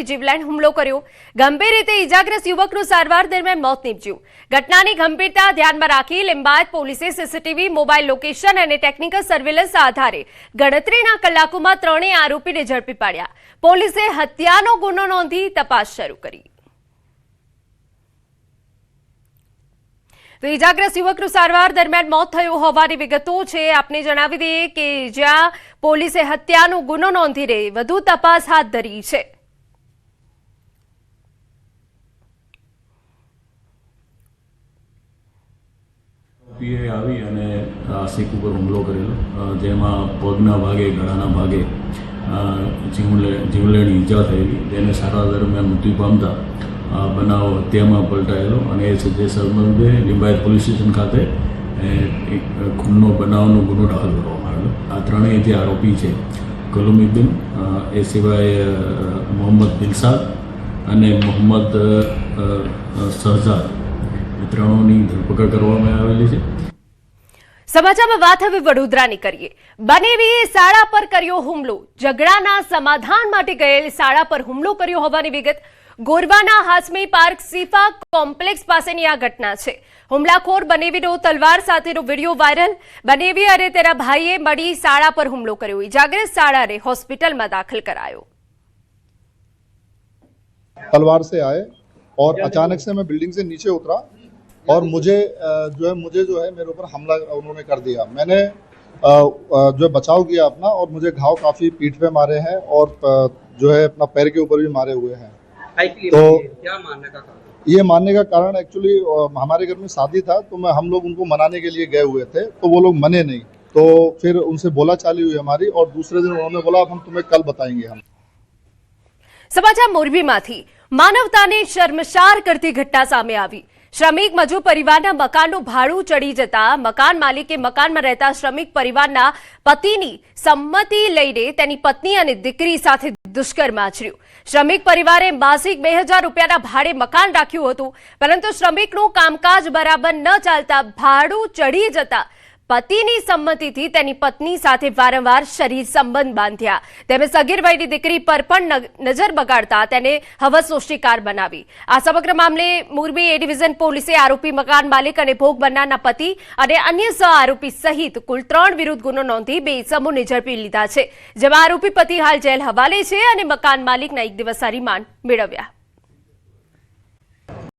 જીવલેણ હુમલો કર્યો। ગંભીર રીતે ઇજાગ્રસ્ત યુવકનું સારવાર દરમિયાન મોત નીપજ્યું। ઘટનાની ગંભીરતા ધ્યાનમાં રાખી લિંબાયત પોલીસે સીસીટીવી, મોબાઈલ લોકેશન અને ટેકનિકલ સર્વેલન્સ આધારે ગણતરીના કલાકોમાં ત્રણેય આરોપીને ઝડપી પાડ્યા। પોલીસે હત્યાનો ગુનો નોંધી તપાસ શરૂ કરી। તો ઇજાગ્રસ્ત યુવકનું સારવાર દરમિયાન મોત થયું હોવાની વિગતો છે। આપને જણાવી દઈએ કે જ્યાં પોલીસે હત્યાનો ગુનો નોંધીને વધુ તપાસ હાથ ધરી છે। પીએ આવી અને આશિક ઉપર હુમલો કરેલો, જેમાં પગના ભાગે, ગળાના ભાગે જીવલેણ ઈજા થયેલી, તેને સારવાર દરમિયાન મૃત્યુ પામતા બનાવ હત્યામાં પલટાયેલો અને એ જે સંબંધે લિંબાયત પોલીસ સ્ટેશન ખાતે એક ખૂનનો બનાવનો ગુનો દાખલ કરવામાં આવેલો। આ ત્રણેય જે આરોપી છે, કલુમુદ્દીન, એ સિવાય મોહમ્મદ દિલશાદ અને મોહમ્મદ શહજાદ, એ ત્રણોની ધરપકડ કરવામાં આવેલી છે। સમાચારમાં વાત હવે વડોદરાની કરીએ। બનેવીએ શાળા પર કર્યો હુમલો। ઝઘડાના સમાધાન માટે ગયેલ શાળા પર હુમલો કર્યો હોવાની વિગત। ગોરવાના હાસમી પાર્ક સીફા કોમ્પ્લેક્સ પાસેની આ ઘટના છે। હુમલાખોર બનેવીનો તલવાર સાથેનો વિડીયો વાયરલ। બનેવી અને તેના ભાઈએ મળી શાળા પર હુમલો કર્યો। ઇજાગ્રસ્ત શાળાને હોસ્પિટલમાં દાખલ કરાયો। तलवार से आए और अचानक से मैं बिल्डिंग से नीचे उतरा और मुझे जो है मेरे ऊपर हमला उन्होंने कर दिया। मैंने जो है बचाव किया अपना और मुझे घाव काफ़ी पीठ पे मारे हैं और जो है अपना पैर के ऊपर भी मारे हुए हैं। तो क्या मानने का कारण? ये मानने का कारण एक्चुअली हमारे घर में शादी था, तो हम लोग उनको मनाने के लिए गए हुए थे, तो वो लोग मने नहीं, तो फिर उनसे बोला चाली हुई हमारी और दूसरे दिन उन्होंने बोला अब हम तुम्हें कल बताएंगे। हम समाचार मोरबीमांथी मानवताने शर्मसार करती घटना सामे आवी। श्रमिक मजूर परिवारना मकानનું ભાડું ચડી જતા મકાન માલિકે મકાનમાં રહેતા શ્રમિક પરિવારના પતિની સંમતિ લઈને તેની પત્ની અને દીકરી સાથે દુષ્કર્મ આચર્યું। શ્રમિક પરિવારે માસિક 2000 રૂપિયાના ભાડે મકાન રાખ્યું હતું, પરંતુ શ્રમિકનું કામકાજ બરાબર ન ચાલતા ભાડું ચડી જતા પતિની સંમતિથી તેની પત્ની સાથે વારંવાર શરીર સંબંધ બાંધ્યા। તેમજ સગીર વયની દીકરી પર પણ નજર બગાડતા તેને હવસનો શિકાર બનાવી। આ સમગ્ર મામલે મોરબી એ ડિવિઝન પોલીસે આરોપી મકાન માલિક અને ભોગ બનનારના પતિ અને અન્ય સહ આરોપી સહિત કુલ 3 વિરુદ્ધ ગુનો નોંધી 2 ઇસમોને ઝડપી લીધા છે, જેમાં આરોપી પતિ હાલ જેલ હવાલે છે અને મકાન માલિકના 1 દિવસના રિમાન્ડ મેળવ્યા।